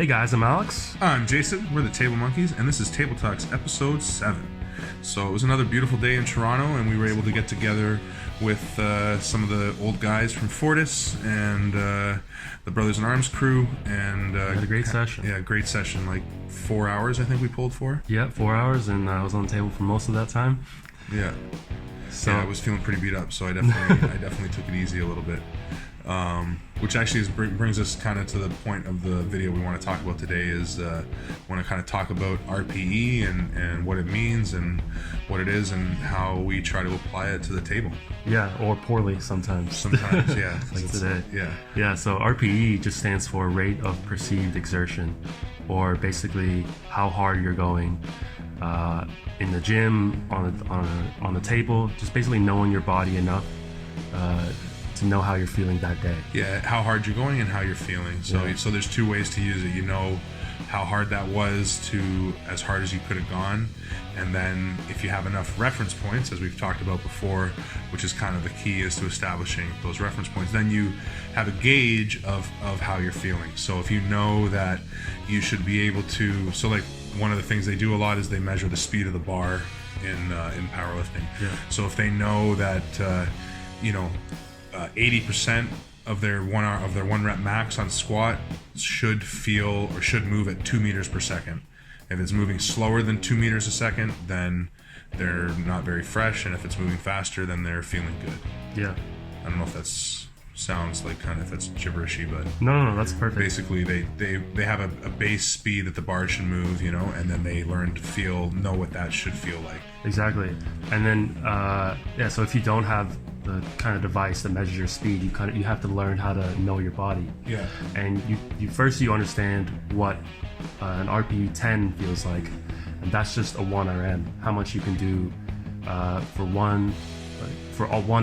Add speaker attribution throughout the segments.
Speaker 1: Hey guys, I'm Alex.
Speaker 2: I'm Jason. We're the Table Monkeys, and this is Table Talks episode 7. So it was another beautiful day in Toronto, and we were able to get together with some of the old guys from Fortis and the Brothers in Arms crew, and
Speaker 1: had a great session.
Speaker 2: Yeah, great session. Like 4 hours, I think we pulled for.
Speaker 1: Yeah, 4 hours, and I was on the table for most of that time.
Speaker 2: Yeah.
Speaker 1: So
Speaker 2: yeah, I was feeling pretty beat up, so I definitely took it easy a little bit. Which actually brings us kind of to the point of the video we want to talk about today is want to kind of talk about RPE and what it means and what it is and how we try to apply it to the table.
Speaker 1: Yeah, or poorly sometimes.
Speaker 2: Sometimes, yeah.
Speaker 1: Like today.
Speaker 2: Yeah.
Speaker 1: Yeah, so RPE just stands for rate of perceived exertion, or basically how hard you're going in the gym, on the table, just basically knowing your body enough to know how you're feeling that day.
Speaker 2: Yeah, how hard you're going and how you're feeling. So
Speaker 1: Yeah.
Speaker 2: so there's two ways to use it. You know how hard that was to as hard as you could have gone, and then if you have enough reference points, as we've talked about before, which is kind of the key is to establishing those reference points, then you have a gauge of how you're feeling. So if you know that you should be able to, so like one of the things they do a lot is they measure the speed of the bar in powerlifting.
Speaker 1: Yeah.
Speaker 2: So if they know that 80% of their one rep max on squat should feel or should move at 2 meters per second. If it's moving slower than 2 meters a second, then they're not very fresh, and if it's moving faster, then they're feeling good.
Speaker 1: Yeah.
Speaker 2: I don't know if that's sounds like kind of that's gibberishy, but
Speaker 1: No, that's perfect.
Speaker 2: basically they have a base speed that the bar should move, and then they learn to know what that should feel like.
Speaker 1: Exactly. And then so if you don't have the kind of device that measures your speed, you have to learn how to know your body.
Speaker 2: Yeah.
Speaker 1: And you understand what an RPE 10 feels like, and that's just a 1 RM, how much you can do for one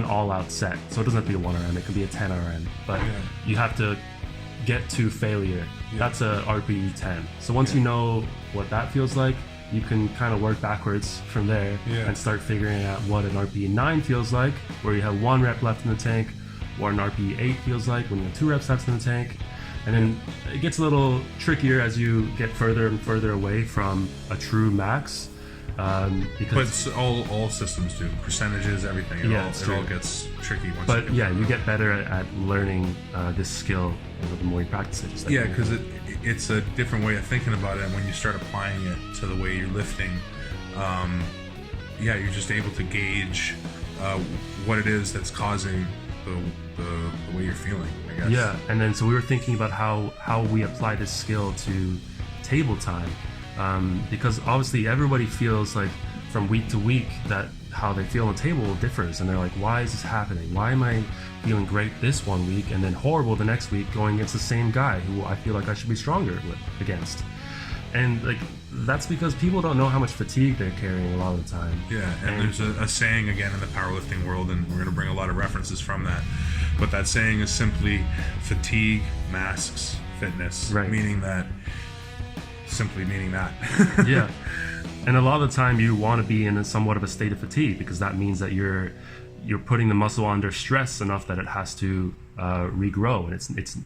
Speaker 1: all-out set. So it doesn't have to be a 1 RM, it can be a 10 RM, but you have to get to failure. That's a RPE 10. So once you know what that feels like, you can kind of work backwards from there and start figuring out what an RPE 9 feels like, where you have 1 rep left in the tank, what an RPE 8 feels like when you have 2 reps left in the tank. And then it gets a little trickier as you get further and further away from a true max. Because
Speaker 2: But all systems do, percentages, everything. It all gets tricky once.
Speaker 1: But you get better at learning this skill the more you practice it. Just like
Speaker 2: because it's a different way of thinking about it, and when you start applying it to the way you're lifting, you're just able to gauge what it is that's causing the way you're feeling, I guess.
Speaker 1: Yeah, and then so we were thinking about how we apply this skill to table time. Because obviously everybody feels like from week to week that how they feel on the table differs, and they're like, why is this happening? Why am I feeling great this one week and then horrible the next week going against the same guy who I feel like I should be stronger against? And like that's because people don't know how much fatigue they're carrying a lot of the time.
Speaker 2: Yeah, and there's a saying again in the powerlifting world, and we're going to bring a lot of references from that, but that saying is simply fatigue masks fitness,
Speaker 1: right.
Speaker 2: meaning that.
Speaker 1: Yeah, and a lot of the time you want to be in somewhat of a state of fatigue, because that means that you're putting the muscle under stress enough that it has to regrow, and it's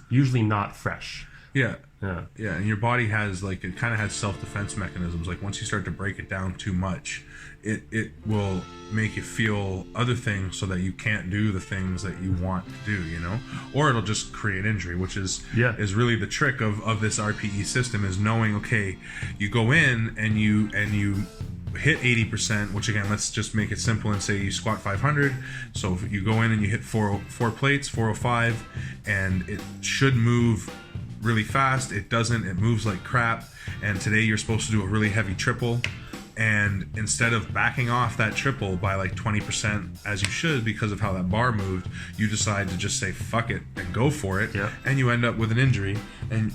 Speaker 1: usually not fresh.
Speaker 2: Yeah, and your body has it kind of has self-defense mechanisms. Like once you start to break it down too much, it will make you feel other things so that you can't do the things that you want to do, or it'll just create injury, which is really the trick of this RPE system, is knowing, okay, you go in and you hit 80%, which again, let's just make it simple and say you squat 500. So if you go in and you hit 4 plates, 405, and it should move really fast. It doesn't. It moves like crap. And today you're supposed to do a really heavy triple, and instead of backing off that triple by like 20% as you should because of how that bar moved, you decide to just say fuck it and go for it, and you end up with an injury, it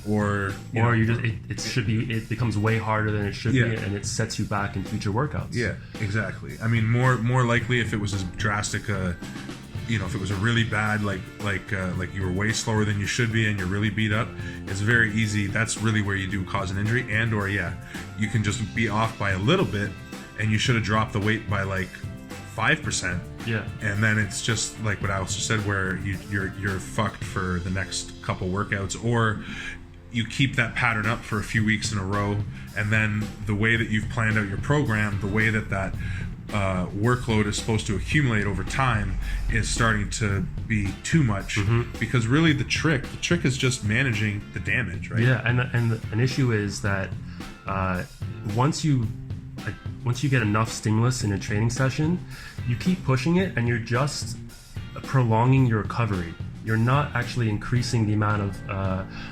Speaker 2: becomes way harder than it should be, and it sets you back in future workouts. Yeah, exactly. I mean, more likely if it was as drastic if it was a really bad, like you were way slower than you should be and you're really beat up, it's very easy. That's really where you do cause an injury, or you can just be off by a little bit, and you should have dropped the weight by like 5%,
Speaker 1: Yeah.
Speaker 2: And then it's just like what Alex just said, where you're fucked for the next couple workouts, or you keep that pattern up for a few weeks in a row, and then the way that you've planned out your program, the way that workload is supposed to accumulate over time is starting to be too much. Because really the trick is just managing the damage, right?
Speaker 1: Yeah, and an issue is that once you get enough stimulus in a training session, you keep pushing it and you're just prolonging your recovery. You're not actually increasing the amount of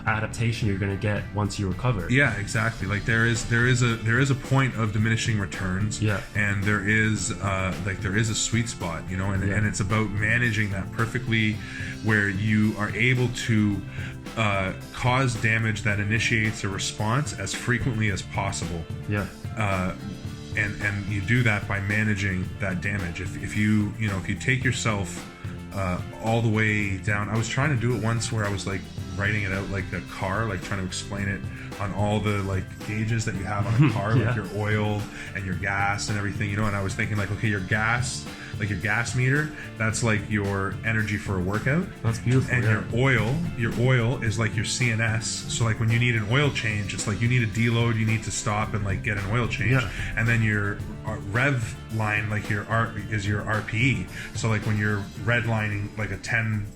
Speaker 1: adaptation you're going to get once you recover.
Speaker 2: Yeah, exactly. Like there is a point of diminishing returns.
Speaker 1: Yeah.
Speaker 2: And there is a sweet spot, you know, and it's about managing that perfectly, where you are able to cause damage that initiates a response as frequently as possible.
Speaker 1: Yeah.
Speaker 2: And you do that by managing that damage. If you take yourself all the way down. I was trying to do it once where I was like writing it out like a car, like trying to explain it on all the like gauges that you have on a car, like your oil and your gas and everything, you know. And I was thinking like, okay, your gas meter, that's like your energy for a workout.
Speaker 1: That's beautiful.
Speaker 2: And your oil is like your CNS. So like when you need an oil change, it's like you need a deload, you need to stop and like get an oil change.
Speaker 1: Yeah.
Speaker 2: And then your rev line, like your RPE. So like when you're redlining like a 10,000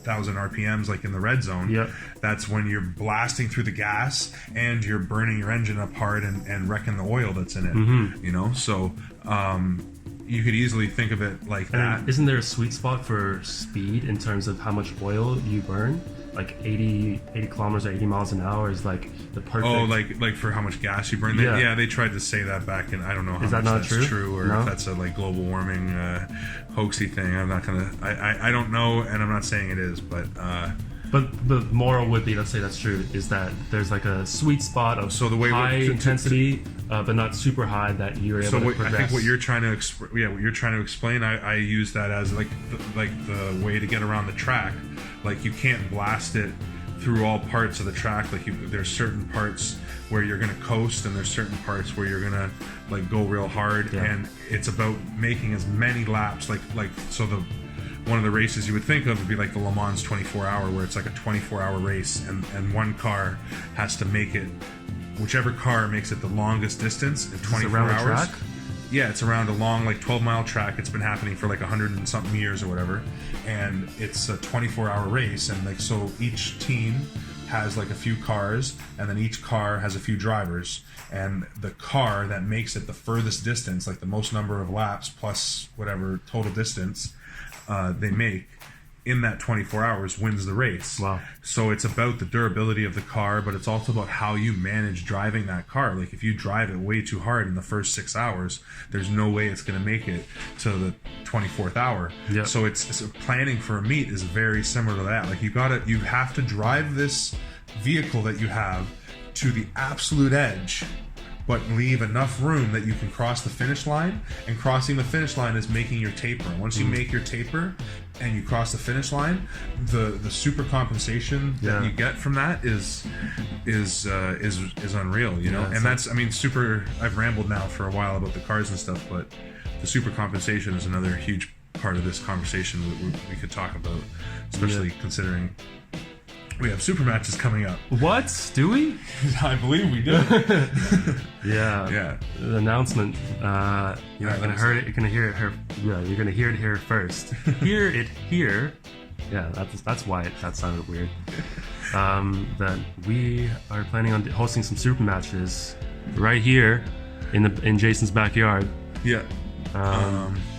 Speaker 2: RPMs, like in the red zone, that's when you're blasting through the gas and you're burning your engine up hard and wrecking the oil that's in it. You know, so you could easily think of it like that.
Speaker 1: Isn't there a sweet spot for speed in terms of how much oil you burn? Like 80 kilometers or 80 miles an hour is like the perfect...
Speaker 2: Oh, like for how much gas you burn? Yeah, they tried to say that back in... I don't know how much that's true or if that's a like global warming hoaxy thing. I'm not gonna... I don't know, and I'm not saying it is, but...
Speaker 1: But the moral would be, let's say that's true, is that there's like a sweet spot of high intensity, but not super high, that you're able to progress.
Speaker 2: I think what you're trying to explain, I use that as like the way to get around the track. Like you can't blast it through all parts of the track. Like there's certain parts where you're gonna coast, and there's certain parts where you're gonna like go real hard. And it's about making as many laps. One of the races you would think of would be like the Le Mans 24-hour, where it's like a 24-hour race, and one car has to make it, whichever car makes it the longest distance in 24
Speaker 1: hours.
Speaker 2: Track? Yeah, it's around a long, like 12-mile track. It's been happening for like 100 and something years or whatever, and it's a 24-hour race, and like so each team has like a few cars, and then each car has a few drivers, and the car that makes it the furthest distance, like the most number of laps plus whatever total distance they make in that 24 hours wins the race.
Speaker 1: Wow.
Speaker 2: So it's about the durability of the car, but it's also about how you manage driving that car. Like if you drive it way too hard in the first 6 hours, there's no way it's going to make it to the 24th hour.
Speaker 1: Yep.
Speaker 2: So it's planning for a meet is very similar to that. Like you have to drive this vehicle that you have to the absolute edge, but leave enough room that you can cross the finish line. And crossing the finish line is making your taper. And once you make your taper and you cross the finish line, the super compensation that you get from that is unreal, you know. And that's, I mean, I've rambled now for a while about the cars and stuff, but the super compensation is another huge part of this conversation we could talk about, especially considering we have Supermatches coming up.
Speaker 1: What? Do we?
Speaker 2: I believe we do.
Speaker 1: Yeah. The announcement. You're gonna hear it. You're gonna hear it here. Yeah, you're gonna hear it here first. Hear it here. Yeah, that's why that sounded weird. That we are planning on hosting some Supermatches right here in Jason's backyard.
Speaker 2: Yeah.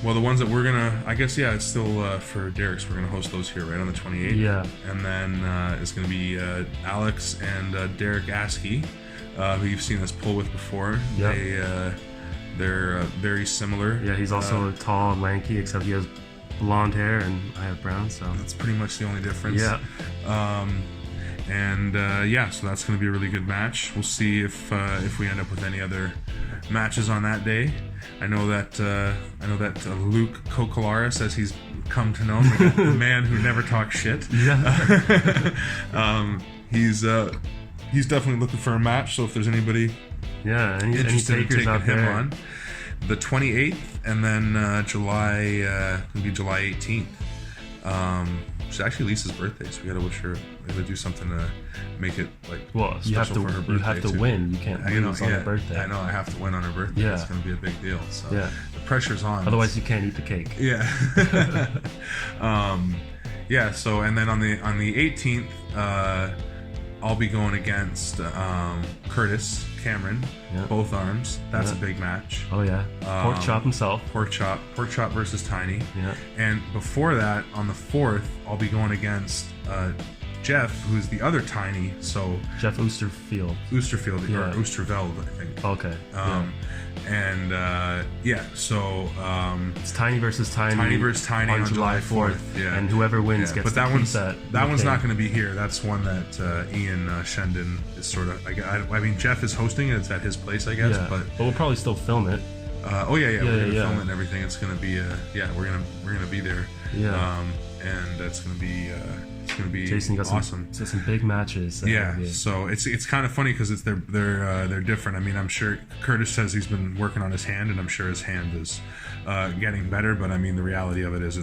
Speaker 2: Well, the ones that we're gonna, I guess, it's still for Derek's. We're gonna host those here right on the 28th.
Speaker 1: Yeah.
Speaker 2: And then it's gonna be Alex and Derek Askey, who you've seen us pull with before.
Speaker 1: Yeah.
Speaker 2: They're very similar.
Speaker 1: Yeah, he's also tall and lanky, except he has blonde hair and I have brown. So
Speaker 2: that's pretty much the only difference.
Speaker 1: Yeah.
Speaker 2: So that's gonna be a really good match. We'll see if we end up with any other matches on that day. I know that Luke Cocolara says he's come to know the man who never talks shit.
Speaker 1: Yeah.
Speaker 2: He's definitely looking for a match. So if there's anybody
Speaker 1: any
Speaker 2: interested in taking him on, the 28th, and then July will be July 18th. It's actually Lisa's birthday, so we gotta wish her. We gotta do something to make it like special for her birthday.
Speaker 1: You have to
Speaker 2: too.
Speaker 1: win. You can't lose on her birthday.
Speaker 2: I know. I have to win on her birthday.
Speaker 1: Yeah.
Speaker 2: It's gonna be a big deal. So
Speaker 1: yeah.
Speaker 2: the pressure's on.
Speaker 1: Otherwise, you can't eat the cake.
Speaker 2: Yeah. Yeah. So and then on the 18th, I'll be going against Curtis Cameron, both arms. That's a big match.
Speaker 1: Oh yeah, Pork Chop himself.
Speaker 2: Pork Chop versus Tiny.
Speaker 1: Yeah.
Speaker 2: And before that, on the 4th, I'll be going against Jeff, who's the other Tiny. So
Speaker 1: Jeff Oosterfield,
Speaker 2: or Oosterveld, I think.
Speaker 1: Okay.
Speaker 2: And so
Speaker 1: it's Tiny versus Tiny.
Speaker 2: Tiny versus Tiny on July 4th. Yeah.
Speaker 1: And whoever wins gets.
Speaker 2: But that one's not going to be here. That's one that Ian Shendon is sort of. I mean, Jeff is hosting it. It's at his place, I guess.
Speaker 1: Yeah.
Speaker 2: But
Speaker 1: we'll probably still film it.
Speaker 2: We're gonna film it and everything. It's gonna be we're gonna be there.
Speaker 1: Yeah.
Speaker 2: And that's gonna be
Speaker 1: Jason, you got
Speaker 2: awesome.
Speaker 1: Some big matches.
Speaker 2: So it's kind of funny because they're different. I mean, I'm sure Curtis says he's been working on his hand, and I'm sure his hand is getting better. But I mean, the reality of it is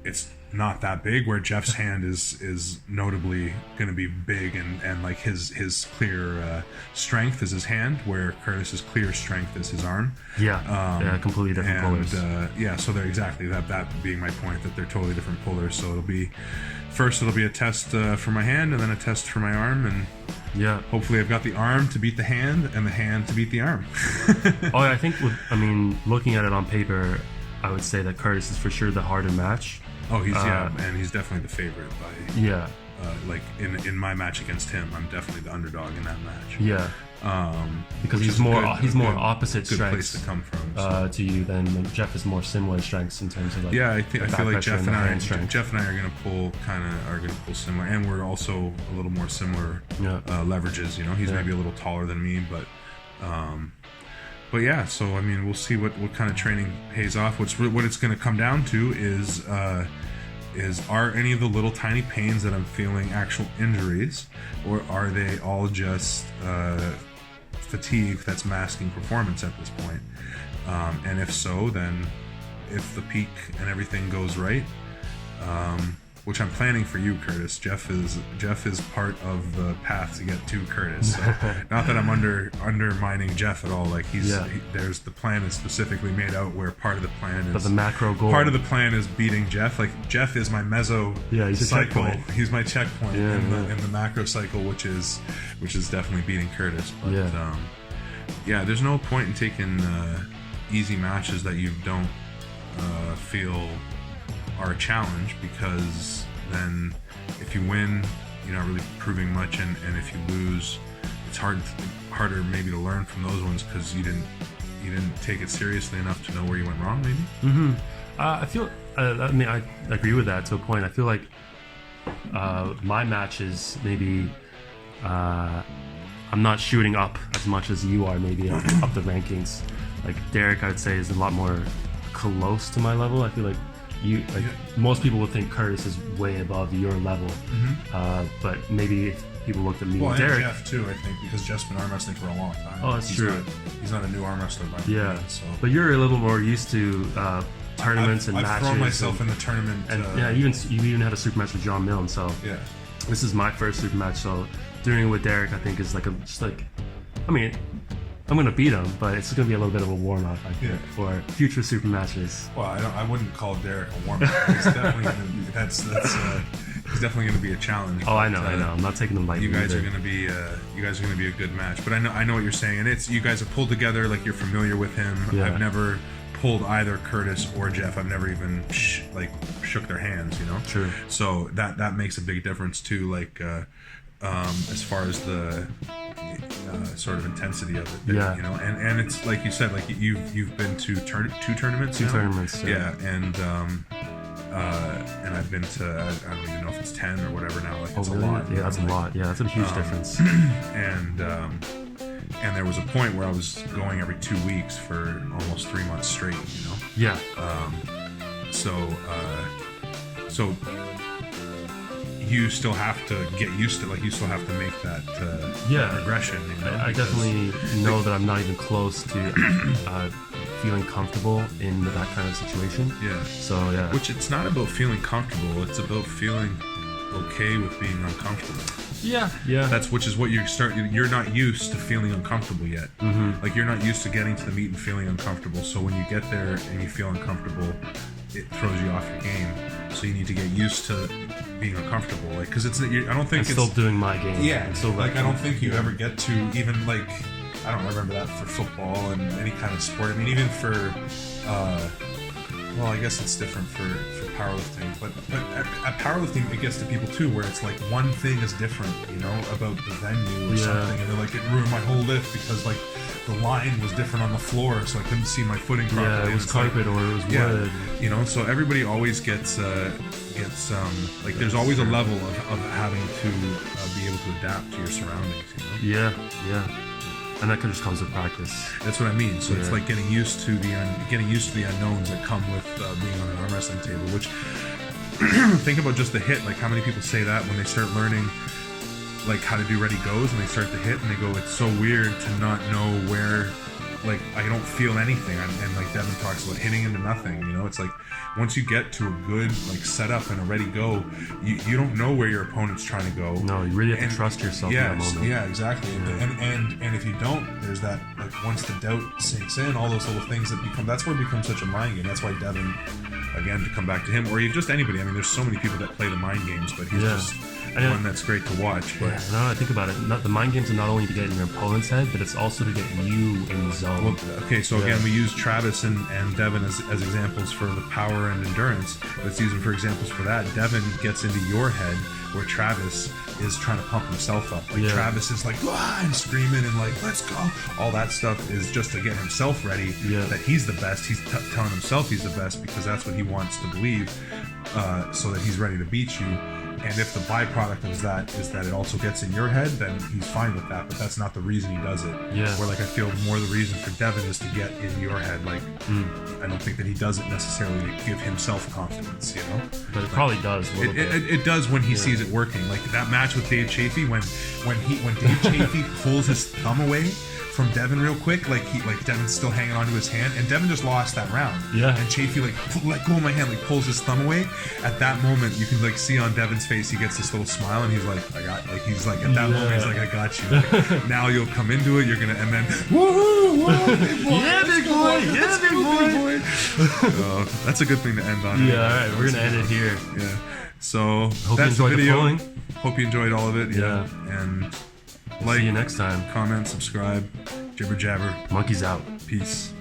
Speaker 2: it's not that big. Where Jeff's hand is notably going to be big, and like his clear strength is his hand, where Curtis's clear strength is his arm.
Speaker 1: Completely different pullers.
Speaker 2: So they're exactly that being my point, that they're totally different pullers. So it'll be a test for my hand, and then a test for my arm, and hopefully I've got the arm to beat the hand and the hand to beat the arm.
Speaker 1: I think looking at it on paper, I would say that Curtis is for sure the harder match.
Speaker 2: Oh, and he's definitely the favorite by like in my match against him, I'm definitely the underdog in that match.
Speaker 1: Yeah. Because he's more opposite
Speaker 2: good
Speaker 1: strengths
Speaker 2: place to come from
Speaker 1: to you. Then Jeff is more similar strengths in terms of like.
Speaker 2: I feel like Jeff and I are gonna pull similar, and we're also a little more similar leverages. You know, he's maybe a little taller than me, but so I mean, we'll see what kind of training pays off. What it's going to come down to is are any of the little tiny pains that I'm feeling actual injuries, or are they all just fatigue that's masking performance at this point? And if so, then if the peak and everything goes right, which I'm planning for you, Curtis. Jeff is part of the path to get to Curtis. So, not that I'm undermining Jeff at all. Like there's the plan is specifically made out where part of the plan is.
Speaker 1: But the macro goal.
Speaker 2: Part of the plan is beating Jeff. Like Jeff is my meso
Speaker 1: he's
Speaker 2: cycle.
Speaker 1: A checkpoint.
Speaker 2: He's my checkpoint in the macro cycle, which is definitely beating Curtis. But there's no point in taking easy matches that you don't feel are a challenge, because then if you win, you're not really proving much, and if you lose, it's harder maybe to learn from those ones because you didn't take it seriously enough to know where you went wrong, maybe.
Speaker 1: I feel I agree with that to a point. I feel like my matches maybe I'm not shooting up as much as you are, maybe up the rankings. Like Derek, I would say, is a lot more close to my level. I feel like most people would think Curtis is way above your level, but maybe if people looked at me, Derek,
Speaker 2: and Jeff too, I think, because Jeff's been arm wrestling for a long time.
Speaker 1: Oh, that's true.
Speaker 2: He's not a new arm wrestler by any means. So.
Speaker 1: But you're a little more used to tournaments and matches.
Speaker 2: I've thrown myself in the tournament,
Speaker 1: and you even had a super match with John Milne. So this is my first super match. So doing it with Derek, I think, is I'm going to beat him, but it's going to be a little bit of a warm-up, I think, for future super matches.
Speaker 2: Well, I wouldn't call Derek a warm-up. He's definitely going to be a challenge.
Speaker 1: Oh, I know. I'm not taking them lightly.
Speaker 2: You guys are going to be a good match. But I know what you're saying, and it's you guys have pulled together, like you're familiar with him. Yeah. I've never pulled either Curtis or Jeff. I've never even shook their hands. You know.
Speaker 1: True.
Speaker 2: So that makes a big difference too. Like as far as the sort of intensity of it, you know, and it's like you said, like you've been to two tournaments.
Speaker 1: Two tournaments.
Speaker 2: Yeah, and I've been to I don't even know if it's 10 or whatever now. Like it's
Speaker 1: really?
Speaker 2: a lot.
Speaker 1: Yeah, that's a lot. Yeah, that's a huge difference.
Speaker 2: And there was a point where I was going every 2 weeks for almost 3 months straight. You know.
Speaker 1: Yeah.
Speaker 2: So you still have to get used to, like, you still have to make that progression. You know,
Speaker 1: I definitely know that I'm not even close to feeling comfortable in that kind of situation.
Speaker 2: Yeah.
Speaker 1: So yeah.
Speaker 2: Which it's not about feeling comfortable. It's about feeling okay with being uncomfortable.
Speaker 1: Yeah. Yeah.
Speaker 2: Which is what you're not used to feeling uncomfortable yet. Like you're not used to getting to the meet and feeling uncomfortable. So when you get there and you feel uncomfortable, it throws you off your game. So you need to get used to being uncomfortable. Like, because I don't think
Speaker 1: I'm still doing my game.
Speaker 2: Yeah.
Speaker 1: I'm still
Speaker 2: like I don't think you ever get to even like, I don't remember that for football and any kind of sport. I mean, even for, well, I guess it's different for powerlifting, but at powerlifting it gets to people too, where it's like one thing is different, you know, about the venue or something, and they're like, it ruined my whole lift because like the line was different on the floor, so I couldn't see my footing properly.
Speaker 1: Yeah, it was carpet or it was wood.
Speaker 2: You know, so everybody always gets like there's always a level of having to be able to adapt to your surroundings. You know?
Speaker 1: Yeah. And that just comes with practice.
Speaker 2: That's what I mean. So it's like getting used to the unknowns that come with being on an arm wrestling table. Which think about just the hit. Like how many people say that when they start learning like how to do ready goes and they start to hit and they go, it's so weird to not know where. Like I don't feel anything, and like Devin talks about hitting into nothing. You know, it's like once you get to a good like setup and a ready go, you don't know where your opponent's trying to go.
Speaker 1: No, you really have to trust yourself in that moment.
Speaker 2: Yeah, exactly. And if you don't, there's that like once the doubt sinks in, all those little things that become. That's where it becomes such a mind game. That's why Devin, again, to come back to him, or even just anybody. I mean, there's so many people that play the mind games, but he's just one that's great to watch. But
Speaker 1: now I think about it, the mind games are not only to get in your opponent's head, but it's also to get you in the zone.
Speaker 2: Well, okay, so again, we use Travis and Devin as examples for the power and endurance. Let's use them for examples for that. Devin gets into your head where Travis is trying to pump himself up. Like Travis is like, and screaming and like, let's go. All that stuff is just to get himself ready that he's the best. He's telling himself he's the best because that's what he wants to believe, so that he's ready to beat you. And if the byproduct of that is that it also gets in your head, then he's fine with that. But that's not the reason he does it.
Speaker 1: Yeah.
Speaker 2: Where like I feel more the reason for Devin is to get in your head. Like I don't think that he does it necessarily to give himself confidence, you know.
Speaker 1: But it probably does. A little bit.
Speaker 2: It does when he sees it working. Like that match with Dave Chafee, when Dave Chafee pulls his thumb away from Devin real quick, like Devin's still hanging onto his hand, and Devin just lost that round.
Speaker 1: Yeah.
Speaker 2: And Chafee like let go of my hand, like pulls his thumb away. At that moment, you can like see on Devin's face, he gets this little smile, and he's like, he's like at that moment, he's like, I got you. Like, now you'll come into it, you're gonna, and then woohoo, big boy,
Speaker 1: yeah, big boy,
Speaker 2: big boy. That's a good thing to end on.
Speaker 1: Yeah, all right, we're gonna end it here.
Speaker 2: Yeah. So
Speaker 1: hope
Speaker 2: that's the video.
Speaker 1: The
Speaker 2: Hope you enjoyed all of it. Yeah. And
Speaker 1: see you next time.
Speaker 2: Comment, subscribe, jibber jabber.
Speaker 1: Monkeys out.
Speaker 2: Peace.